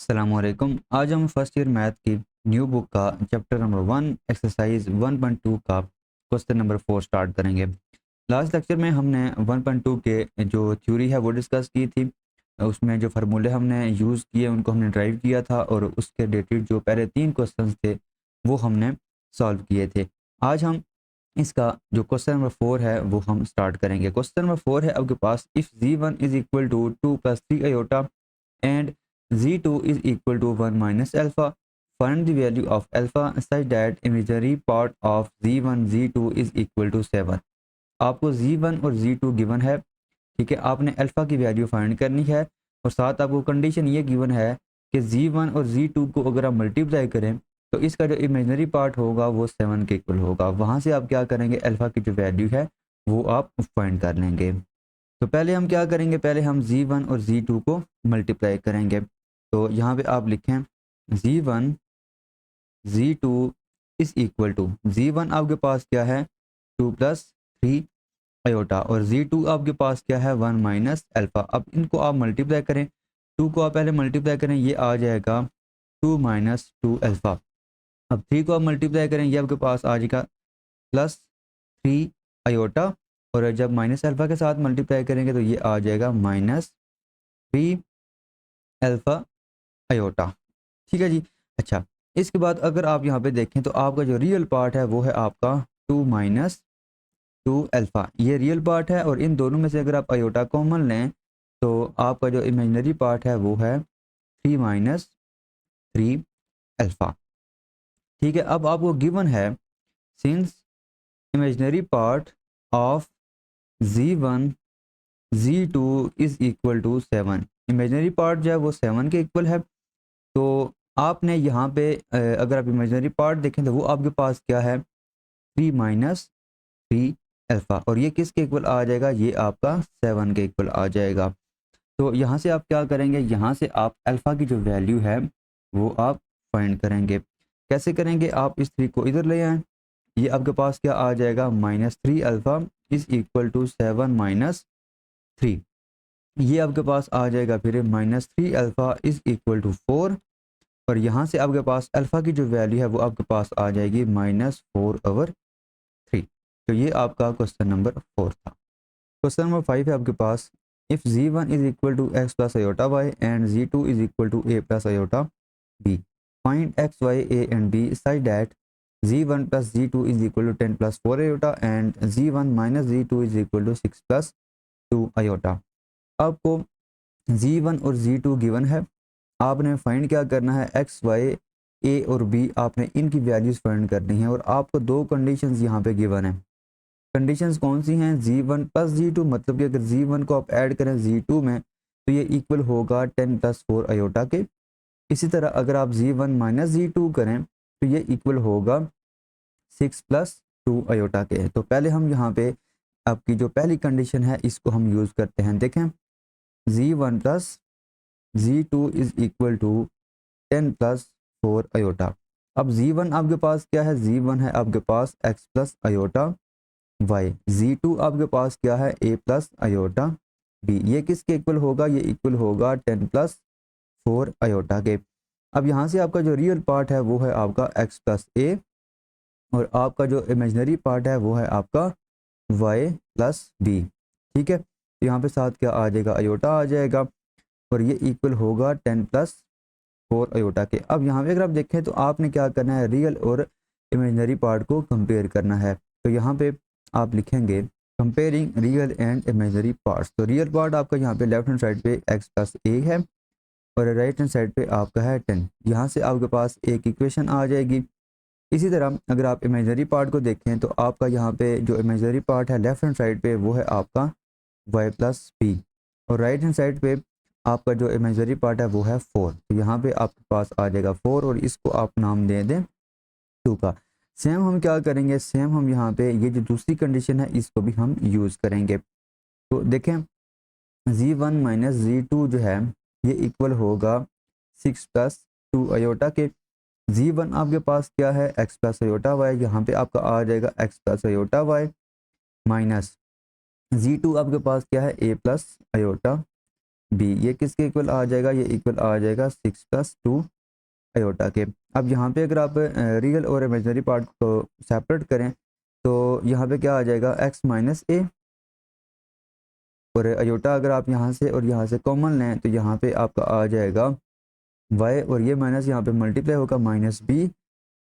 अस्सलामुअलैकुम। आज हम फर्स्ट ईयर मैथ की न्यू बुक का चैप्टर नंबर 1 एक्सरसाइज 1.2 का क्वेश्चन नंबर 4 स्टार्ट करेंगे। लास्ट लेक्चर में हमने 1.2 के जो थ्योरी है वो डिस्कस की थी। उसमें जो फार्मूले हमने यूज़ किए उनको हमने ड्राइव किया था और उसके रिलेटेड जो पहले 3 क्वेश्चंस थे वो हमने सॉल्व किए थे। आज हम इसका जो क्वेश्चन नंबर 4 है वो हम स्टार्ट करेंगे। क्वेश्चन नंबर 4 है आपके पास, if z1 is equal to 2 + 3 iota and z2 is equal to 1 minus alpha. Find the value of alpha such that imaginary part of z1 z2 is equal to 7. आपको z1 और z2 given है, ठीक है। आपने alpha की value find करनी है और साथ आपको कंडीशन ये गिवन है कि z1 और z2 को अगर आप मल्टीप्लाई करें तो इसका जो इमेजिनरी पार्ट होगा वो 7 के इक्वल होगा। वहाँ से आप क्या करेंगे, अल्फा की जो वैल्यू है वो आप फाइंड कर लेंगे। तो पहले हम क्या करेंगे, पहले हम z1 और z2 को मल्टीप्लाई करेंगे। तो यहाँ पे आप लिखें z1 z2 is equal to, z1 आपके पास क्या है 2 + 3 आयोटा और z2 आपके पास क्या है 1 माइनस अल्फा। अब इनको आप मल्टीप्लाई करें, 2 को आप पहले मल्टीप्लाई करें, ये आ जाएगा 2 माइनस 2 अल्फा। अब 3 को आप मल्टीप्लाई करें, ये आपके पास आ जाएगा +3 आयोटा और जब माइनस अल्फा के साथ मल्टीप्लाई करेंगे तो ये आ जाएगा -3 अल्फा आयोटा। ठीक है जी। अच्छा, इसके बाद अगर आप यहाँ पे देखें तो आपका जो रियल पार्ट है वो है आपका 2 माइनस 2 अल्फा, ये रियल पार्ट है। और इन दोनों में से अगर आप आयोटा कॉमन लें तो आपका जो इमेजिनरी पार्ट है वो है 3 माइनस 3 अल्फा। ठीक है। अब आपको गिवन है, since imaginary part of z1 z2 is equal to 7, imaginary part जो है वो 7 के इक्वल है। तो आपने यहाँ पे अगर आप इमेजिनरी पार्ट देखें तो वो आपके पास क्या है 3 माइनस 3 अल्फा और ये किसके इक्वल आ जाएगा, ये आपका 7 के इक्वल आ जाएगा। तो यहाँ से आप क्या करेंगे, यहाँ से आप अल्फा की जो वैल्यू है वो आप फाइंड करेंगे। कैसे करेंगे, आप इस 3 को इधर ले आएँ, ये आपके पास क्या आ जाएगा -3 alpha is equal to 7 minus 3। ये आपके पास आ जाएगा फिर -3 अल्फा इज इक्वल टू 4 और यहाँ से आपके पास अल्फा की जो वैल्यू है वो आपके पास आ जाएगी -4/3। तो ये आपका क्वेश्चन नंबर 4 था। क्वेश्चन नंबर 5 है आपके पास, if z1 is equal to x plus iota y and z2 is equal to a plus iota b, find x y a and b such that z1 plus z2 is equal to 10 plus 4 iota and z1 minus z2 is equal to 6 plus 2 iota. आपको z1 और z2 given है, आपने find क्या करना है, x Y ए और B, आपने इनकी वैल्यूज़ फाइंड करनी है और आपको दो कंडीशंस यहाँ पे गिवन है। कंडीशंस कौन सी हैं, z1 प्लस z2, मतलब कि अगर z1 को आप ऐड करें z2 में तो ये इक्वल होगा 10 + 4 आयोटा के। इसी तरह अगर आप z1 माइनस z2 करें तो ये इक्वल होगा 6 + 2 आयोटा के। तो पहले हम यहाँ पे आपकी जो पहली कंडीशन है इसको हम यूज़ करते हैं। देखें, z1 plus z2 is equal to 10 + 4 iota. अब z1 आपके पास क्या है, z1 है आपके पास x plus iota y, z2 आपके पास क्या है a प्लस आयोटा b। ये किसके इक्वल होगा, ये इक्वल होगा 10 + 4 आयोटा के। अब यहाँ से आपका जो रियल पार्ट है वो है आपका x प्लस a और आपका जो इमेजिनरी पार्ट है वो है आपका y प्लस b। ठीक है। तो यहाँ पे साथ क्या आ जाएगा, आयोटा आ जाएगा और ये इक्वल होगा 10 + 4 आयोटा के। अब यहाँ पे अगर आप देखें तो आपने क्या करना है, रियल और इमेजिनरी पार्ट को कंपेयर करना है। तो यहाँ पे आप लिखेंगे comparing real and imaginary parts. तो रियल पार्ट आपका यहाँ पे लेफ्ट हैंड साइड पे x प्लस a है और राइट हैंड साइड पे आपका है 10। यहाँ से आपके पास एक इक्वेशन आ जाएगी। इसी तरह अगर आप इमेजिनरी पार्ट को देखें तो आपका यहाँ पे जो इमेजिनरी पार्ट है लेफ्ट हैंड साइड पे वो है आपका y प्लस b और राइट हैंड साइड पे आपका जो इमेजिनरी पार्ट है वो है 4। तो यहाँ पे आपके पास आ जाएगा 4 और इसको आप नाम दे दें 2 का। सेम हम क्या करेंगे, सेम हम यहाँ पे ये जो दूसरी कंडीशन है इसको भी हम यूज़ करेंगे। तो देखें, z1 माइनस z2 जो है ये इक्वल होगा 6 + 2 आयोटा के। z1 आपके पास क्या है x प्लस आयोटा y, यहाँ पे आपका आ जाएगा x plus iota y minus z2 आपके पास क्या है a प्लस आयोटा बी, ये किसके इक्वल आ जाएगा, ये इक्वल आ जाएगा 6+2 आयोटा के। अब यहाँ पे अगर आप रियल और इमेजिनरी पार्ट को सेपरेट करें तो यहाँ पे क्या आ जाएगा, x माइनस ए, और आयोटा अगर आप यहाँ से और यहाँ से कॉमन लें तो यहाँ पे आपका आ जाएगा y, और ये माइनस यहाँ पे मल्टीप्लाई होगा माइनस बी,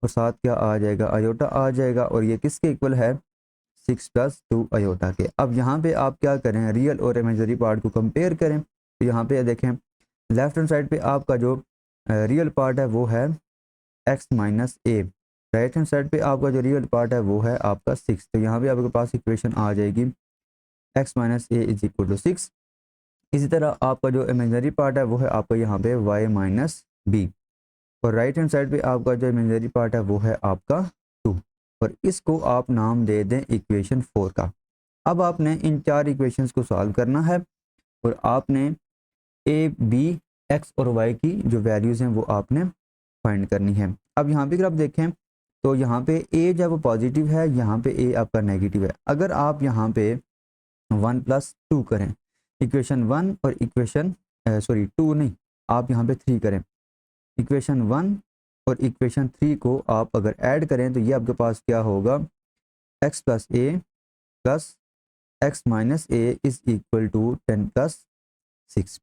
और साथ क्या आ जाएगा, आयोटा आ जाएगा, और ये किसके इक्वल है, 6+2 आयोटा के। अब यहाँ पे आप क्या करें, रियल और इमेजिनरी पार्ट को कंपेयर करें तो यहाँ पे देखें लेफ्ट हैंड साइड पे आपका जो रियल पार्ट है वो है x माइनस ए, राइट हैंड साइड पे आपका जो रियल पार्ट है वो है आपका 6। तो यहाँ पे आपके पास इक्वेशन आ जाएगी x minus a is equal to 6। इसी तरह आपका जो इमेजिनरी पार्ट है वो है आपका यहाँ पे y माइनस बी, और राइट हैंड साइड पे आपका जो इमेजिनरी पार्ट है वो है आपका 2, और इसको आप नाम दे दें इक्वेशन 4 का। अब आपने इन चार इक्वेशंस को सॉल्व करना है, और आपने ए बी एक्स और वाई की जो वैल्यूज़ हैं वो आपने फाइंड करनी है। अब यहाँ पे अगर आप देखें तो यहाँ पे ए जो है वो पॉजिटिव है, यहाँ पे ए आपका नेगेटिव है। अगर आप यहाँ पे 1+2 करें, इक्वेशन 1 और इक्वेशन 2 नहीं, आप यहाँ पे 3 करें, इक्वेशन 1 और इक्वेशन 3 को आप अगर ऐड करें तो ये आपके पास क्या होगा, x plus a plus x minus a is equal to 10+6।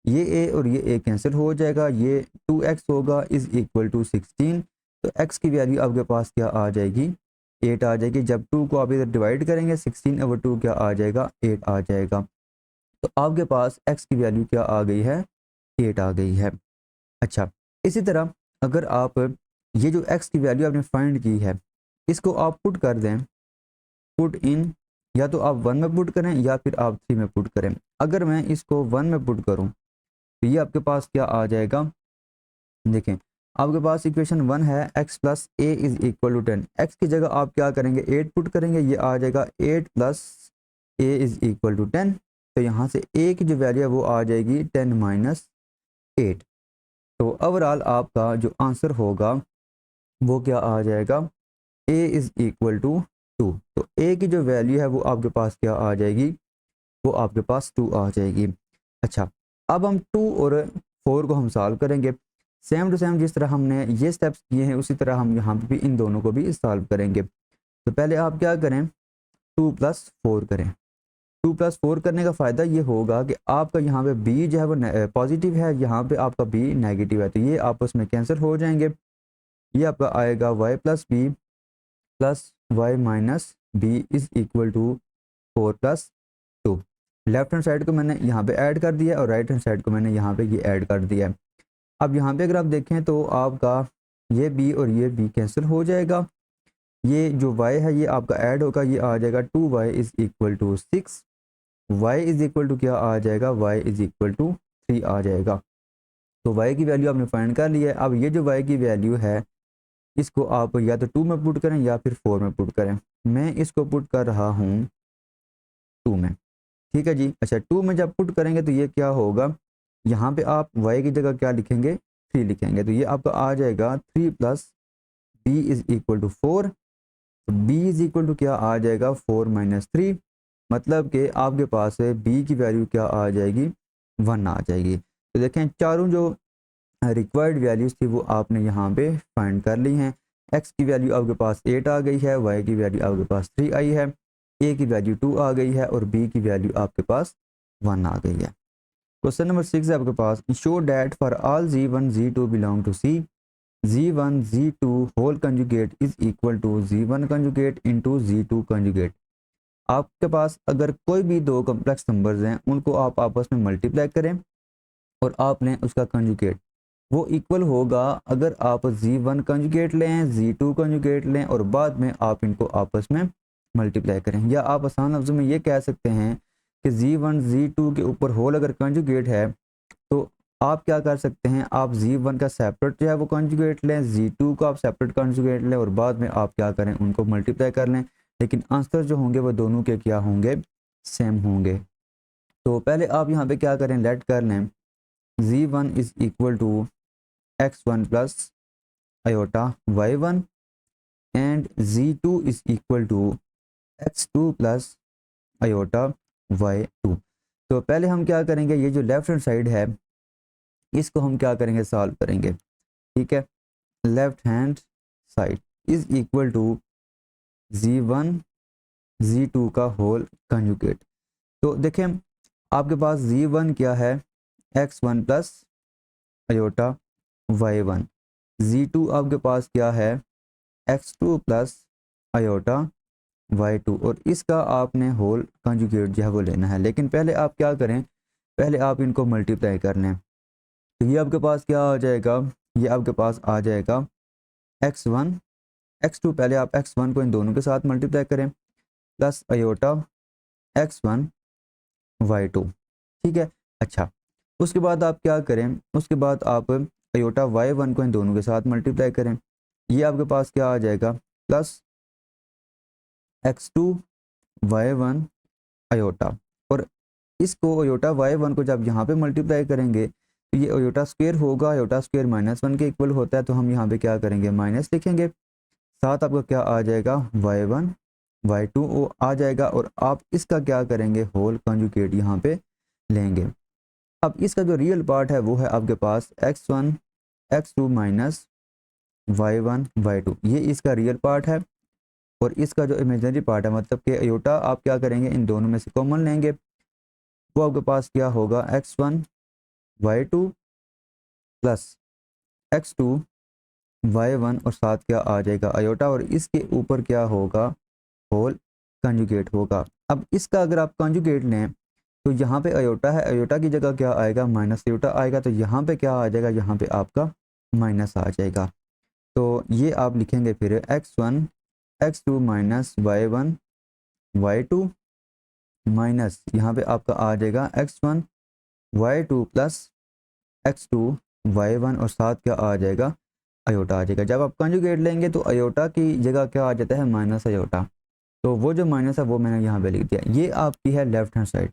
ये a और ये a कैंसिल हो जाएगा, ये 2x होगा इज इक्वल टू 16। तो x की वैल्यू आपके पास क्या आ जाएगी, 8 आ जाएगी। जब 2 को आप इधर डिवाइड करेंगे 16/2 क्या आ जाएगा, 8 आ जाएगा। तो आपके पास x की वैल्यू क्या आ गई है, 8 आ गई है। अच्छा, इसी तरह अगर आप ये जो x की वैल्यू आपने फाइंड की है इसको आप पुट कर दें, पुट इन, या तो आप 1 में पुट करें या फिर आप 3 में पुट करें। अगर मैं इसको 1 में पुट करूं तो ये आपके पास क्या आ जाएगा, देखें आपके पास इक्वेशन 1 है x plus a is equal to 10। X की जगह आप क्या करेंगे, 8 पुट करेंगे, ये आ जाएगा 8 plus a is equal to 10। तो यहाँ से a की जो वैल्यू है वो आ जाएगी 10 माइनस 8। तो ओवरऑल आपका जो आंसर होगा वो क्या आ जाएगा, a इज इक्वल टू 2। तो a की जो वैल्यू है वो आपके पास क्या आ जाएगी, वो आपके पास 2 आ जाएगी। अच्छा, अब हम 2 और 4 को हम सॉल्व करेंगे सेम टू सेम, जिस तरह हमने ये स्टेप्स किए हैं उसी तरह हम यहाँ पे भी इन दोनों को भी सॉल्व करेंगे। तो पहले आप क्या करें, 2+4 करें। 2+4 करने का फ़ायदा ये होगा कि आपका यहाँ पे b जो है वो पॉजिटिव है, यहाँ पे आपका b नेगेटिव है, तो ये आपस में कैंसिल हो जाएंगे। ये आपका आएगा y plus b plus y minus b is equal to 4+2। Left hand side को मैंने यहाँ पे ऐड कर दिया और राइट हैंड साइड को मैंने यहाँ पे ये ऐड कर दिया है। अब यहाँ पे अगर आप देखें तो आपका ये b और ये b कैंसिल हो जाएगा, ये जो y है ये आपका ऐड होगा, ये आ जाएगा 2y is equal to 6, y is equal to क्या आ जाएगा, y इज इक्वल टू 3 आ जाएगा। तो y की वैल्यू आपने फाइंड कर ली है। अब ये जो y की वैल्यू है इसको आप या तो 2 में पुट करें या फिर 4 में पुट करें। मैं इसको पुट कर रहा हूँ 2 में, ठीक है जी। अच्छा, 2 में जब पुट करेंगे तो ये क्या होगा, यहाँ पे आप y की जगह क्या लिखेंगे, 3 लिखेंगे, तो ये आपका आ जाएगा 3 plus b is equal to 4। तो b इज इक्वल टू क्या आ जाएगा, 4 माइनस 3, मतलब कि आपके पास है b की वैल्यू क्या आ जाएगी, 1 आ जाएगी। तो देखें चारों जो रिक्वायर्ड वैल्यूज़ थी वो आपने यहाँ पे फाइंड कर ली हैं। x की वैल्यू आपके पास 8 आ गई है, y की वैल्यू आपके पास 3 आई है, a की वैल्यू 2 आ गई है और b की वैल्यू आपके पास 1 आ गई है। क्वेश्चन नंबर 6 है आपके पास, show that for all z1 z2 belong to c, z1 z2 whole conjugate is equal to z1 conjugate into z2 conjugate. आपके पास अगर कोई भी दो कॉम्प्लेक्स नंबर्स हैं उनको आप आपस में मल्टीप्लाई करें और आपने उसका कंजुगेट वो इक्वल होगा अगर आप z1 कंजुगेट लें, z2 कंजुगेट लें और बाद में आप इनको आपस में मल्टीप्लाई करें। या आप आसान लफ्ज़ों में ये कह सकते हैं कि z1 z2 के ऊपर होल अगर कंजुगेट है तो आप क्या कर सकते हैं, आप z1 का सेपरेट जो है वो कंजुगेट लें, z2 को आप सेपरेट कंजुगेट लें और बाद में आप क्या करें, उनको मल्टीप्लाई कर लें, लेकिन आंसर जो होंगे वो दोनों के क्या होंगे, सेम होंगे। तो पहले आप यहाँ पे क्या करें, लेट कर लें z1 is equal to x1 plus iota y1 and z2 is equal to x2 plus iota y2। तो पहले हम क्या करेंगे, ये जो लेफ्ट हैंड साइड है इसको हम क्या करेंगे, सॉल्व करेंगे। ठीक है, left hand side is equal to z1 z2 का होल कंजुगेट। तो देखें आपके पास z1 क्या है, x1 plus iota y1, z2 आपके पास क्या है, x2 प्लस अयोटा y2, और इसका आपने होल कंजुगेट जो है वो लेना है। लेकिन पहले आप क्या करें, पहले आप इनको मल्टीप्लाई कर लें। तो ये आपके पास क्या आ जाएगा, ये आपके पास आ जाएगा x1 x2, पहले आप x1 को इन दोनों के साथ मल्टीप्लाई करें प्लस अयोटा x1 y2। ठीक है, अच्छा उसके बाद आप क्या करें, उसके बाद आप अयोटा y1 को इन दोनों के साथ मल्टीप्लाई करें। ये आपके पास क्या आ जाएगा, प्लस x2 y1 अयोटा, और इसको अयोटा y1 को जब यहाँ पे मल्टीप्लाई करेंगे तो ये अयोटा स्क्वायर होगा, अयोटा स्क्वायर -1 के इक्वल होता है, तो हम यहाँ पे क्या करेंगे, माइनस लिखेंगे। साथ आपका क्या आ जाएगा, y1 y2 वो आ जाएगा, और आप इसका क्या करेंगे, होल कंजुगेट यहाँ पे लेंगे। अब इसका जो रियल पार्ट है वो है आपके पास x1 x2 minus y1 y2, ये इसका रियल पार्ट है। और इसका जो इमेजिनरी पार्ट है, मतलब कि अयोटा आप क्या करेंगे, इन दोनों में से कॉमन लेंगे, वो आपके पास क्या होगा, x1 y2 plus x2 y1, और साथ क्या आ जाएगा, अयोटा, और इसके ऊपर क्या होगा, होल कंजुगेट होगा। अब इसका अगर आप कंजुगेट लें तो यहाँ पे अयोटा है, अयोटा की जगह क्या आएगा, माइनस अयोटा आएगा, तो यहाँ पे क्या आ जाएगा, यहाँ पे आपका माइनस आ जाएगा। तो ये आप लिखेंगे फिर x1 x2 minus y1 y2 minus यहाँ पे आपका आ जाएगा x1 y2 plus x2 y1, और साथ क्या आ जाएगा, अयोटा आ जाएगा। जब आप कंजुगेट लेंगे तो अयोटा की जगह क्या आ जाता है, माइनस अयोटा, तो वो जो माइनस है वो मैंने यहाँ पे लिख दिया। ये आपकी है लेफ्ट हैंड साइड।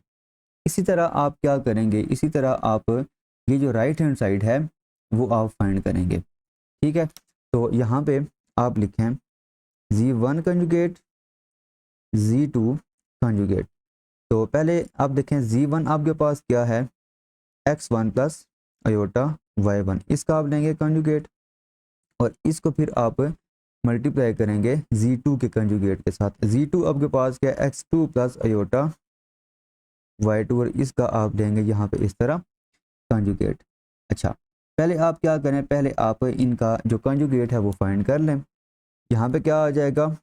इसी तरह आप क्या करेंगे, इसी तरह आप ये जो राइट हैंड साइड है वो आप फाइंड करेंगे। ठीक है, तो यहाँ पे आप लिखें z1 कंजुगेट z2 कंजुगेट। तो पहले आप देखें z1 आपके पास क्या है, x1 प्लस अयोटा y1, इसका आप लेंगे कंजुगेट, और इसको फिर आप मल्टीप्लाई करेंगे z2 के कंजुगेट के साथ। z2 आपके पास क्या है, x2 प्लस अयोटा y2, और इसका आप लेंगे यहाँ पे इस तरह कंजुगेट। अच्छा पहले आप क्या करें, पहले आप इनका जो कंजुगेट है वो फाइंड कर लें। यहाँ पे क्या आ जाएगा,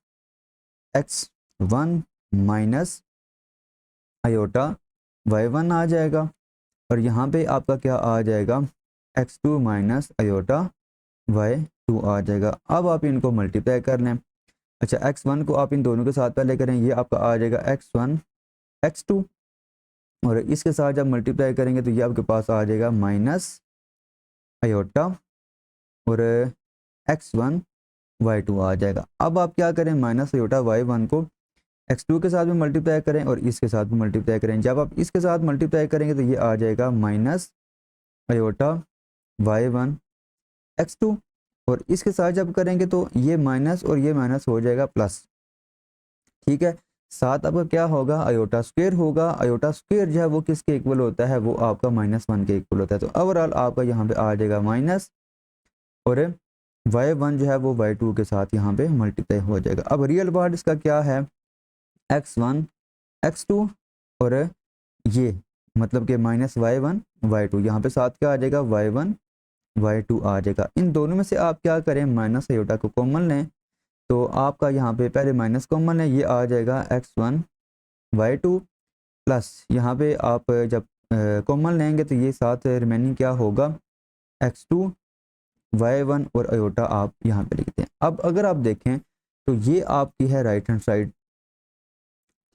x1 माइनस अयोटा y1 आ जाएगा, और यहाँ पे आपका क्या आ जाएगा, x2 माइनस अयोटा y2 आ जाएगा। अब आप इनको मल्टीप्लाई कर लें। अच्छा x1 को आप इन दोनों के साथ पहले करें, ये आपका आ जाएगा x1 x2, और इसके साथ जब मल्टीप्लाई करेंगे तो ये आपके पास आ जाएगा माइनस अयोटा और x1 y2 आ जाएगा। अब आप क्या करें, माइनस अयोटा y1 को x2 के साथ भी मल्टीप्लाई करें और इसके साथ भी मल्टीप्लाई करें। जब आप इसके साथ मल्टीप्लाई करेंगे तो ये आ जाएगा माइनस अयोटा y1 x2, और इसके साथ जब करेंगे तो ये माइनस और ये माइनस हो जाएगा प्लस। ठीक है, साथ आपका क्या होगा, अयोटा स्क्वायर होगा। अयोटा स्क्वायर जो है वो किसके इक्वल होता है, वो आपका -1 के इक्वल होता है। तो ओवरऑल आपका यहाँ पे आ जाएगा माइनस, और y1 जो है वो y2 के साथ यहाँ पे मल्टीप्लाई हो जाएगा। अब रियल पार्ट इसका क्या है, x1 x2, और ये मतलब कि माइनस y1 y2, यहाँ पे साथ क्या आ जाएगा, y1 y2 आ जाएगा। इन दोनों में से आप क्या करें, माइनस अयोटा को कॉमन लें, तो आपका यहाँ पे पहले माइनस कॉमन है, ये आ जाएगा x1 y2 प्लस यहाँ पे आप जब कॉमन लेंगे तो ये साथ रिमेनिंग क्या होगा, x2 y1 और अयोटा आप यहाँ पे लिखते हैं। अब अगर आप देखें तो ये आपकी है राइट हैंड साइड,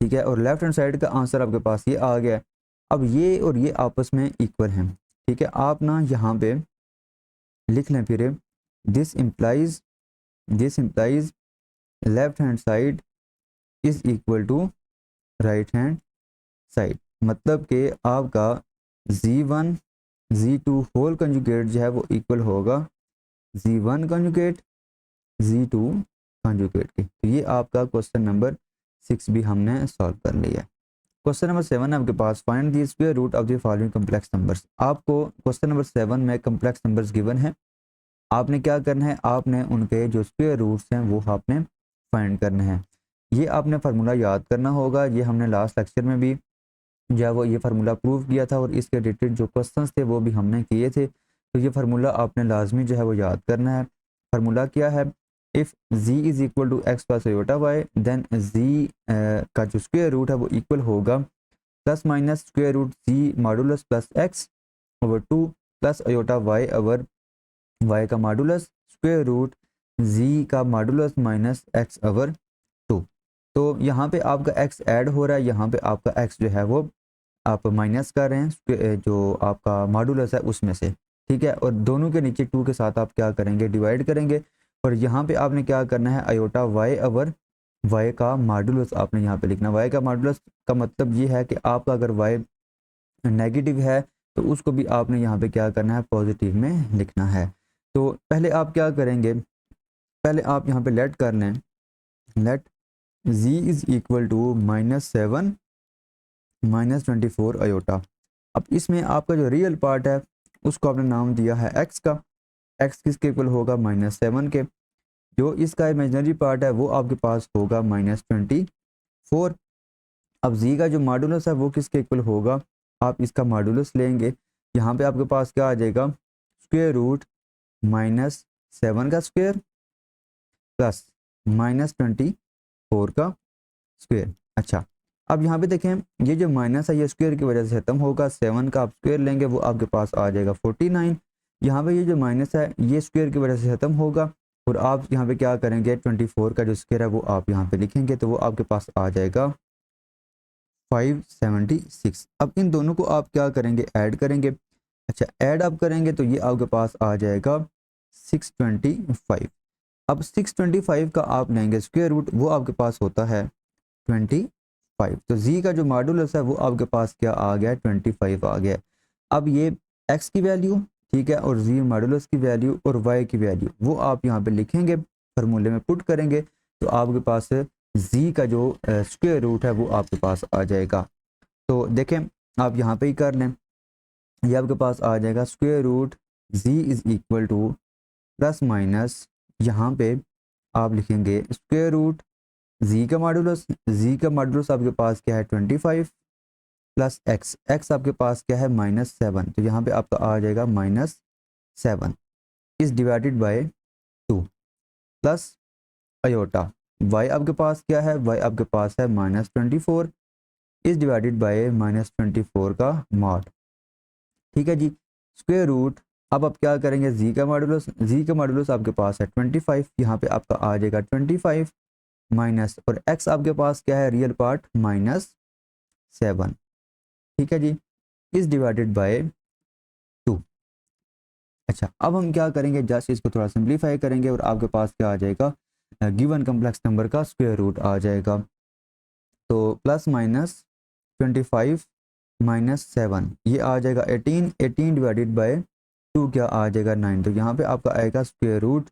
ठीक है, और लेफ्ट हैंड साइड का आंसर आपके पास ये आ गया है। अब ये और ये आपस में इक्वल हैं, ठीक है। आप ना यहाँ पे लिख लें फिर this implies left hand side is equal to right hand side, मतलब कि आपका z1 z2 होल कंजुगेट जो है वो इक्वल होगा z1 कंजुगेट z2 कंजुगेट के। तो ये आपका क्वेश्चन नंबर 6 भी हमने सॉल्व कर लिया। क्वेश्चन नंबर 7 है आपके पास, find the square root of the following complex numbers. आपको क्वेश्चन नंबर 7 में कॉम्प्लेक्स नंबर्स गिवन है, आपने क्या करना है, आपने उनके जो स्क्वायर रूट्स हैं वो आपने फाइंड करने हैं। ये आपने फार्मूला याद करना होगा, ये हमने लास्ट लेक्चर में भी जो है वो ये फार्मूला प्रूव किया था और इसके रिलेटेड जो क्वेश्चंस थे वो भी हमने किए थे। तो ये फार्मूला आपने लाजमी जो है वो याद करना है। फार्मूला क्या है, if z is equal to x plus iota y, then z का जो स्क्वायर रूट है वो इक्वल होगा plus minus square root z modulus plus x over 2 plus iota y over y का मॉडुलस स्क्वायर रूट z का modulus minus x over 2। तो यहाँ पे आपका x ऐड हो रहा है, यहाँ पे आपका x जो है वो आप माइनस कर रहे हैं जो आपका मॉडुलस है उसमें से, ठीक है। और दोनों के नीचे 2 के साथ आप क्या करेंगे, डिवाइड करेंगे। और यहाँ पे आपने क्या करना है, अयोटा वाई ओवर वाई का मॉडुलस आपने यहाँ पे लिखना। वाई का मॉडुलस का मतलब ये है कि आपका अगर वाई नेगेटिव है तो उसको भी आपने यहाँ पे क्या करना है, पॉजिटिव में लिखना है। तो पहले आप क्या करेंगे, पहले आप यहाँ पे लेट कर लें, let z is equal to -7 -24 iota. अब इसमें आपका जो रियल पार्ट है उसको आपने नाम दिया है x का, x किसके इक्वल होगा, -7 के। जो इसका इमेजिनरी पार्ट है वो आपके पास होगा -24। अब z का जो मॉडुलस है वो किसके इक्वल होगा, आप इसका मॉडुलस लेंगे, यहाँ पे आपके पास क्या आ जाएगा, स्क्वायर रूट -7 का स्क्वायर प्लस -24 का स्क्वायर। अच्छा, अब यहाँ पे देखें ये जो माइनस है ये स्क्वायर की वजह से खत्म होगा, 7 का आप स्क्वायर लेंगे वो आपके पास आ जाएगा 49। यहाँ पे ये जो माइनस है ये स्क्वायर की वजह से खत्म होगा और आप यहाँ पे क्या करेंगे, 24 का जो स्क्वायर है वो आप यहाँ पे लिखेंगे तो वो आपके पास आ जाएगा 576। अब इन दोनों को आप क्या करेंगे, ऐड करेंगे। अच्छा, ऐड आप करेंगे तो ये आपके पास आ जाएगा 625। अब 625 का आप लेंगे स्क्वायर रूट, वो आपके पास होता है 25। तो z का जो मॉडुलस है वो आपके पास क्या आ गया, 25 आ गया। अब ये x की वैल्यू, ठीक है, और z मॉडुलस की वैल्यू और y की वैल्यू वो आप यहाँ पे लिखेंगे, फार्मूले में पुट करेंगे तो आपके पास z का जो स्क्वायर रूट है वो आपके पास आ जाएगा। तो देखें आप यहाँ पे ही कर लें, ये आपके पास आ जाएगा square root z is equal to plus minus, यहाँ पे आप लिखेंगे स्क्वायर रूट z का मॉडुलस आपके पास क्या है 25 प्लस x आपके पास क्या है -7, तो यहाँ पे आपका आ जाएगा -7 इस divided by 2 plus aorta y आपके पास क्या है, y आपके पास है -24 इस डिवाइडेड बाय -24 का मॉड, ठीक है जी। स्क्वायर रूट, अब आप क्या करेंगे, z का मॉडुलस आपके पास है 25, यहाँ पे आपका आ जाएगा 25 माइनस, और x आपके पास क्या है, रियल पार्ट -7, ठीक है जी, इस डिवाइडेड बाय 2। अच्छा, अब हम क्या करेंगे, जस्ट इसको थोड़ा सिंप्लीफाई करेंगे और आपके पास क्या आ जाएगा, गिवन कम्प्लेक्स नंबर का स्क्वायर रूट आ जाएगा। तो प्लस माइनस 25 -7 ये आ जाएगा 18 डिवाइडेड बाय 2 क्या आ जाएगा 9, तो यहाँ पे आपका आएगा स्क्वायर रूट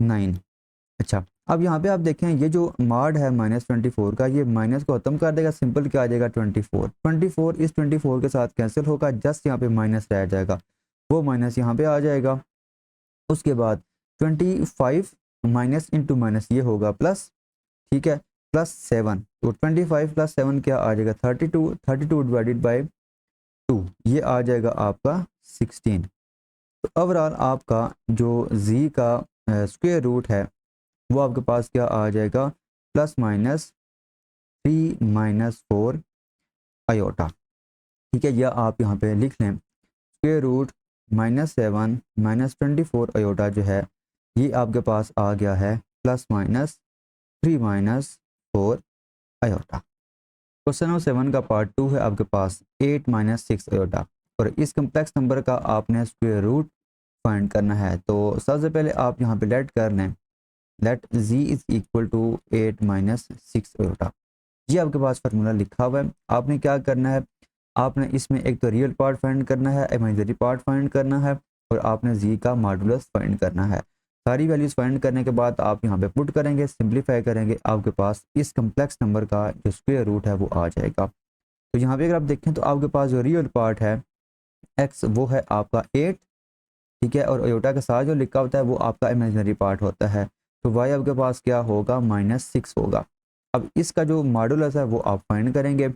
9। अच्छा, अब यहाँ पे आप देखें ये जो मॉड है -24 का, ये माइनस को खत्म कर देगा, सिंपल क्या आ जाएगा 24 इस 24 के साथ कैंसिल होगा, जस्ट यहाँ पे माइनस रह जाएगा, वो माइनस यहाँ पे आ जाएगा। उसके बाद 25 माइनस इंटू माइनस ये होगा प्लस, ठीक है, +7, तो 25 + 7 क्या आ जाएगा 32 डिवाइडेड बाय 2 ये आ जाएगा आपका 16। तो ओवरऑल आपका जो z का स्क्वायर रूट है वो आपके पास क्या आ जाएगा, ±3 - 4 अयोटा, ठीक है। या आप यहाँ पे लिख लें स्क्वायर रूट -7 -24 अयोटा जो है ये आपके पास आ गया है ±3 - 4 अयोटा। क्वेश्चन नंबर 7 का पार्ट 2 है आपके पास 8 - 6 अयोटा, और इस कम्प्लेक्स नंबर का आपने स्क्वायर रूट फाइंड करना है। तो सबसे पहले आप यहाँ पे लेट कर लें, let z is equal to 8 - 6 iota. ये आपके पास फार्मूला लिखा हुआ है, आपने क्या करना है, आपने इसमें एक तो रियल पार्ट फाइंड करना है, इमेजिनरी पार्ट फाइंड करना है, और आपने z का मॉडुलस फाइंड करना है। सारी वैल्यूज फाइंड करने के बाद आप यहाँ पे पुट करेंगे, सिंप्लीफाई करेंगे, आपके पास इस कम्प्लेक्स नंबर का जो स्क्वायर रूट है वो आ जाएगा। तो यहाँ पे अगर आप देखें तो आपके पास जो रियल पार्ट है x वो है आपका 8, ठीक है, और अयोटा के साथ जो लिखा होता है वो आपका इमेजिनरी पार्ट होता है। तो y आपके पास क्या होगा, -6 होगा। अब इसका जो मॉडुलस है वो आप फाइंड करेंगे।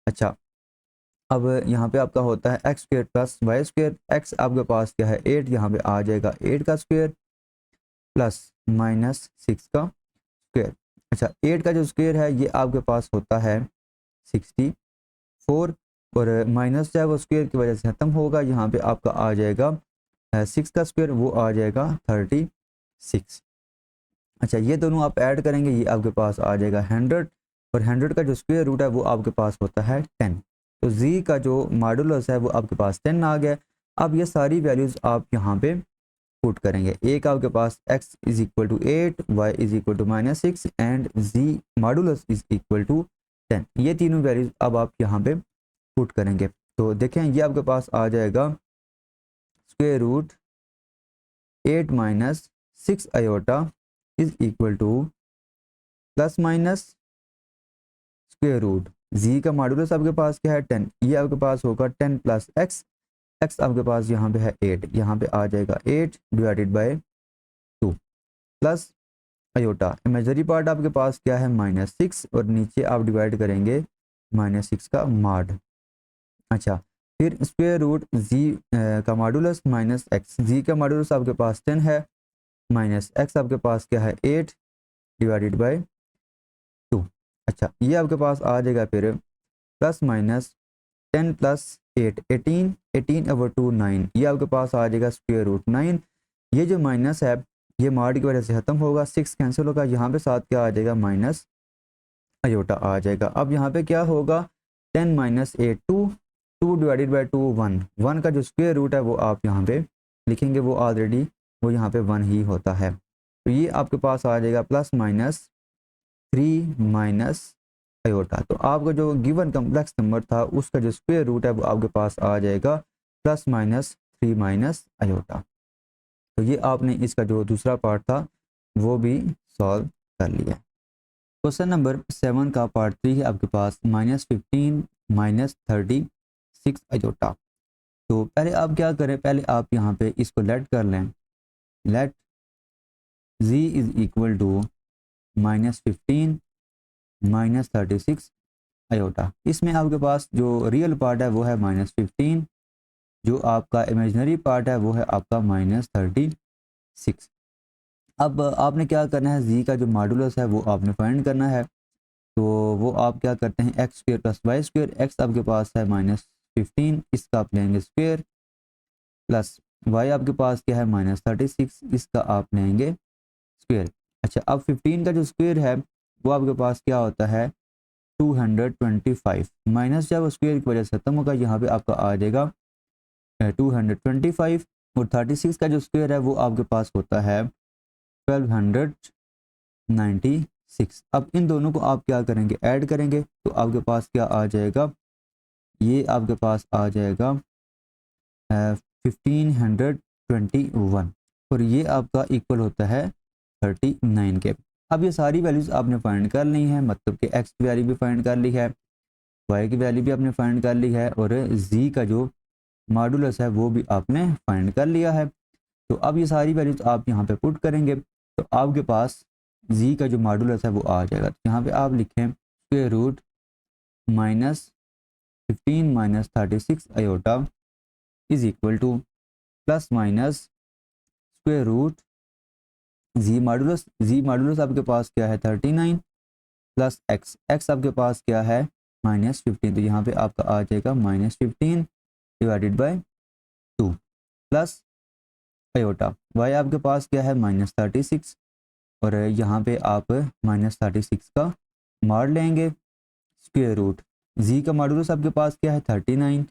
अच्छा, अब यहाँ पे आपका होता है x square plus y square. X आपके पास क्या है 8, यहाँ पे आ जाएगा 8 का स्क्वेयर प्लस -6 का स्क्वेयर। अच्छा, 8 का जो स्क्वेयर है ये आपके पास होता है 64, और माइनस जो है वो स्क्वेयर की वजह से खत्म होगा। यहाँ पे आपका आ जाएगा 6 का स्क्वेयर, वो आ जाएगा 36। अच्छा, ये दोनों आप ऐड करेंगे, ये आपके पास आ जाएगा 100, और 100 का जो स्क्वायर रूट है वो आपके पास होता है 10। तो z का जो मॉडुलस है वो आपके पास 10 आ गया। अब ये सारी वैल्यूज़ आप यहाँ पे पुट करेंगे। एक आपके पास x is equal to 8, y is equal to -6 and z modulus is equal to 10। ये तीनों वैल्यूज़ अब आप यहाँ पे पुट करेंगे। तो देखें, ये आपके पास आ जाएगा square root 8 minus 6 iota is equal to plus minus square root Z का मॉडुलस आपके पास क्या है 10, ये आपके पास होगा 10 प्लस एक्स। एक्स आपके पास यहाँ पे है 8, यहाँ पे आ जाएगा 8 divided by 2 plus aorta. Imagery part आपके पास क्या है -6, और नीचे आप डिवाइड करेंगे -6 का मॉड। अच्छा, फिर स्क्वायर रूट जी का मॉडुलस माइनस एक्स। जी का मॉडुलस आपके पास 10 है, माइनस एक्स आपके पास क्या है 8 डिवाइडेड बाय 2। अच्छा, ये आपके पास आ जाएगा फिर प्लस माइनस 10 प्लस 8 18, 18 ओवर 2 9, ये आपके पास आ जाएगा स्क्वायर रूट 9। ये जो माइनस है ये मॉड की वजह से ख़त्म होगा, 6 कैंसिल होगा, यहाँ पे साथ क्या आ जाएगा माइनस अयोटा आ जाएगा। अब यहाँ पे क्या होगा 10 माइनस 8 2, 2 डिवाइडेड बाई 2 1, 1 का जो स्क्वायर रूट है वो आप यहाँ पे लिखेंगे, वो ऑलरेडी वो यहाँ पे 1 ही होता है। तो ये आपके पास आ जाएगा प्लस माइनस 3 माइनस अयोटा। तो आपका जो गिवन कम्प्लेक्स नंबर था उसका जो स्क्वायर रूट है वो आपके पास आ जाएगा +-3 माइनस अयोटा। तो ये आपने इसका जो दूसरा पार्ट था वो भी सॉल्व कर लिया। क्वेश्चन नंबर 7 का पार्ट 3 है आपके पास -15 माइनस 36 अयोटा। तो पहले आप क्या करें, पहले आप यहाँ पे इसको लेट कर लें। Let z is equal to -15 minus 36 iota. इसमें आपके पास जो रियल पार्ट है वो है -15, जो आपका इमेजिनरी पार्ट है वो है आपका -36। अब आपने क्या करना है, जी का जो मॉडुलस है वो आपने फाइंड करना है। तो वो आप क्या करते हैं, x square plus y square. X आपके पास है -15, इसका आप लेंगे स्क्वेयर, प्लस वाई आपके पास क्या है -36, इसका आप लेंगे स्क्वेयर। अच्छा, अब 15 का जो स्क्वेयर है वो आपके पास क्या होता है 225, माइनस जब स्क्वेयर की वजह से खत्म होगा, यहाँ पे आपका आ जाएगा 225, और 36 का जो स्क्वेयर है वो आपके पास होता है 1296। अब इन दोनों को आप क्या करेंगे, ऐड करेंगे, तो आपके पास क्या आ जाएगा, ये आपके पास आ जाएगा 1521, और ये आपका इक्वल होता है 39 के। अब ये सारी वैल्यूज़ आपने फाइंड कर ली हैं, मतलब कि एक्स की वैल्यू भी फाइंड कर ली है, वाई की वैल्यू भी आपने फाइंड कर ली है, और जी का जो मॉडुलस है वो भी आपने फाइंड कर लिया है। तो अब ये सारी वैल्यूज आप यहाँ पे पुट करेंगे, तो आपके पास जी का जो मॉडुलस है वो आ जाएगा। तो यहाँ पे आप लिखें square root -15 minus 36 iota is equal to plus minus square root z modulus आपके पास क्या है 39 प्लस एक्स। एक्स आपके पास क्या है -15, तो यहाँ पे आपका आ जाएगा -15 divided by 2 plus iota. Y आपके पास क्या है -36, और यहाँ पे आप -36 का मॉड लेंगे स्क्वायर रूट। जी का मॉडुलस आपके पास क्या है 39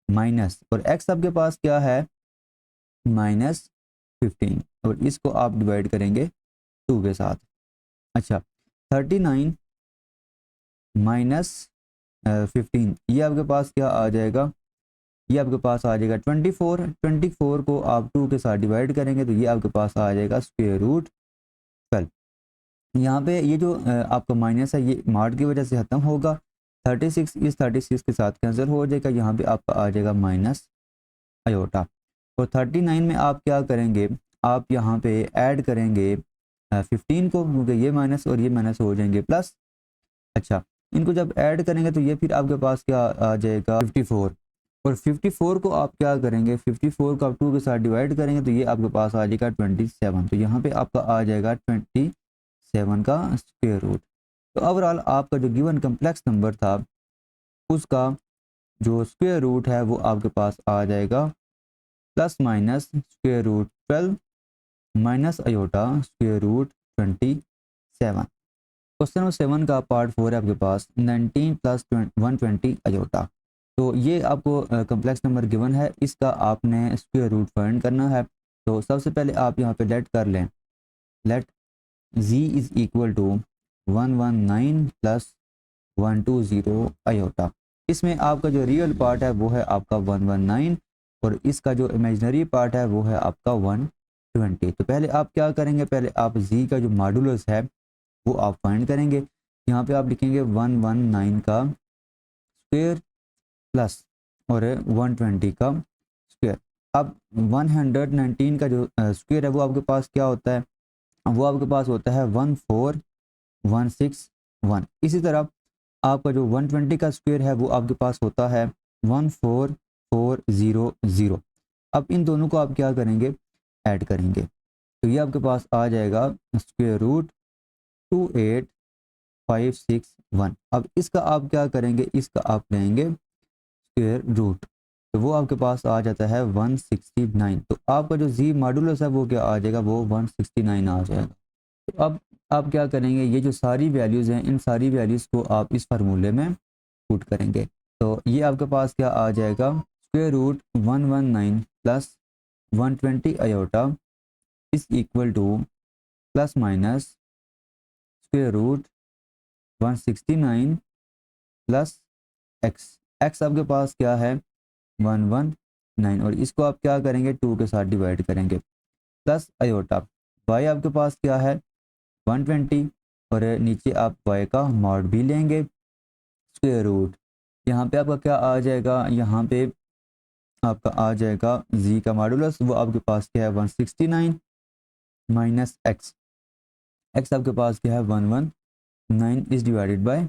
माइनस, और एक्स आपके पास क्या है -15, और इसको आप डिवाइड करेंगे 2 के साथ। अच्छा, 39 माइनस 15, ये आपके पास क्या आ जाएगा, ये आपके पास आ जाएगा 24। 24 को आप 2 के साथ डिवाइड करेंगे, तो ये आपके पास आ जाएगा स्क्वायर रूट 12। यहाँ पे ये जो आपका माइनस है ये मॉड की वजह से ख़त्म होगा, 36 इस 36 के साथ कैंसिल हो जाएगा, यहाँ पे आपका आ जाएगा माइनस आयोटा। और 39 में आप क्या करेंगे, आप यहाँ पे ऐड करेंगे 15 को, क्योंकि ये माइनस और ये माइनस हो जाएंगे प्लस। अच्छा, इनको जब ऐड करेंगे तो ये फिर आपके पास क्या आ जाएगा 54। और 54 को आप क्या करेंगे, 54 को आप 2 के साथ डिवाइड करेंगे तो ये आपके पास आ जाएगा 27। तो यहाँ पे आपका आ जाएगा 27 का स्क्वायर रूट। तो ओवरऑल आपका जो गिवन कम्प्लेक्स नंबर था उसका जो स्क्वायर रूट है वो आपके पास आ जाएगा plus minus square root 12 minus iota square root 27। Question number 7 का पार्ट 4 है आपके पास 19 प्लस 120 आयोटा। तो ये आपको कम्प्लेक्स नंबर गिवन है, इसका आपने स्क्वायर रूट फाइंड करना है। तो सबसे पहले आप यहाँ पे लेट कर लें, let z is equal to 119 plus 120 iota. इसमें आपका जो रियल पार्ट है वो है आपका 119 और इसका जो इमेजिनरी पार्ट है वो है आपका 120। तो पहले आप क्या करेंगे, पहले आप z का जो मॉडुलस है वो आप फाइंड करेंगे। यहाँ पे आप लिखेंगे 119 का स्क्वायर प्लस और 120 का स्क्वायर। अब 119 का जो स्क्वायर है वो आपके पास क्या होता है, वो आपके पास होता है 14161। इसी तरह आपका जो 120 का स्क्वायर है वो आपके पास होता है 14400। अब इन दोनों को आप क्या करेंगे, ऐड करेंगे तो ये आपके पास आ जाएगा स्क्वायर रूट 28561। अब इसका आप क्या करेंगे, इसका आप लेंगे स्क्वायर रूट तो वो आपके पास आ जाता है 169। तो आपका जो जी मॉडुलस है वो क्या आ जाएगा, वो 169 आ जाएगा। तो अब आप क्या करेंगे, ये जो सारी वैल्यूज़ हैं इन सारी वैल्यूज़ को आप इस फार्मूले में पुट करेंगे। तो ये आपके पास क्या आ जाएगा, square root 119 plus 120 iota is equal to plus minus square root 169 plus x. X आपके पास क्या है 119 और इसको आप क्या करेंगे 2 के साथ डिवाइड करेंगे प्लस आयोटा। वाई आपके पास क्या है 120 और नीचे आप वाई का मॉड भी लेंगे स्क्वायर रूट। यहाँ पे आपका क्या आ जाएगा, यहाँ पे आपका आ जाएगा जी का मॉडुलस, वो आपके पास क्या है 169 माइनस एक्स। एक्स आपके पास क्या है 119 इज डिवाइडेड बाय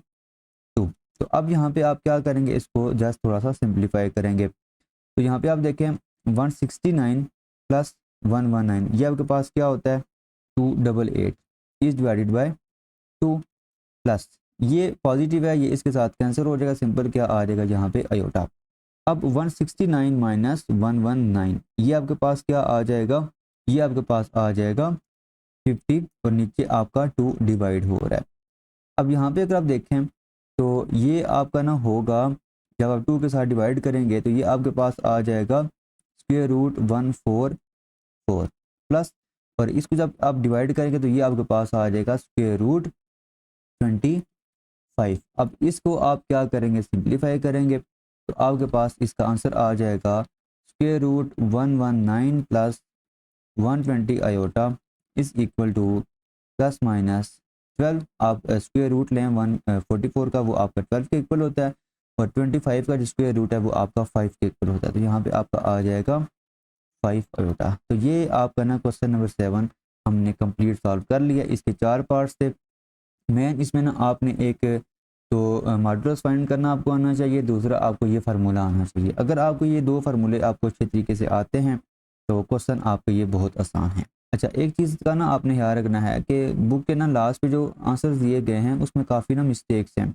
2। तो अब यहाँ पे आप क्या करेंगे, इसको जस्ट थोड़ा सा सिंप्लीफाई करेंगे। तो यहाँ पे आप देखें 169 प्लस 119 ये आपके पास क्या होता है 288 इज डिवाइडेड बाय 2 प्लस ये पॉजिटिव है, ये इसके साथ कैंसिल हो जाएगा, सिंपल क्या आ जाएगा यहाँ पे आयोटा। अब 169 माइनस 119 ये आपके पास क्या आ जाएगा, ये आपके पास आ जाएगा 50 और नीचे आपका 2 डिवाइड हो रहा है। अब यहाँ पे अगर आप देखें तो ये आपका ना होगा, जब आप 2 के साथ डिवाइड करेंगे तो ये आपके पास आ जाएगा स्क्वायर रूट 144 प्लस और इसको जब आप डिवाइड करेंगे तो ये आपके पास आ जाएगा स्क्वायर रूट 25। अब इसको आप क्या करेंगे, सिंप्लीफाई करेंगे तो आपके पास इसका आंसर आ जाएगा square root 119 plus 120 iota is equal to plus minus 12। आप स्क्वायर रूट लें 144 का, वो आपका 12 के इक्वल होता है और 25 का जो स्क्वायर रूट है वो आपका 5 के इक्वल होता है। तो यहाँ पे आपका आ जाएगा 5 आयोटा। तो ये आपका ना क्वेश्चन नंबर 7 हमने कंप्लीट सॉल्व कर लिया। इसके 4 पार्ट्स थे। मेन इसमें ना आपने एक तो मॉडुलस फाइंड करना आपको आना चाहिए, दूसरा आपको ये फार्मूला आना चाहिए। अगर आपको ये 2 फार्मूले आपको अच्छे तरीके से आते हैं तो क्वेश्चन आपके ये बहुत आसान है। अच्छा, एक चीज़ का ना आपने ख्याल रखना है कि बुक के ना लास्ट पे जो आंसर्स दिए गए हैं उसमें काफ़ी ना मिस्टेक्स हैं,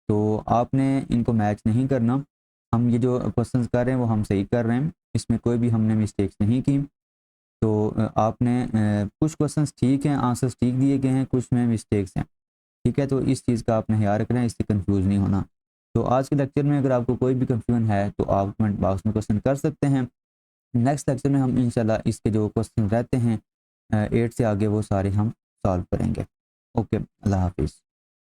तो आपने इनको मैच नहीं करना। हम ये जो क्वेश्चंस कर रहे हैं वो हम सही कर रहे हैं, इसमें कोई भी हमने मिस्टेक्स नहीं की। तो आपने कुछ क्वेश्चंस ठीक हैं, आंसर्स ठीक दिए गए हैं, कुछ में मिस्टेक्स हैं, ठीक है। तो इस चीज़ का आपने ख्याल रखना है, इससे कंफ्यूज नहीं होना। तो आज के लेक्चर में अगर आपको कोई भी कंफ्यूजन है तो आप कमेंट बॉक्स में क्वेश्चन कर सकते हैं। नेक्स्ट लेक्चर में हम इंशाल्लाह इसके जो क्वेश्चन रहते हैं 8 से आगे वो सारे हम सॉल्व करेंगे। ओके, अल्लाह हाफिज़।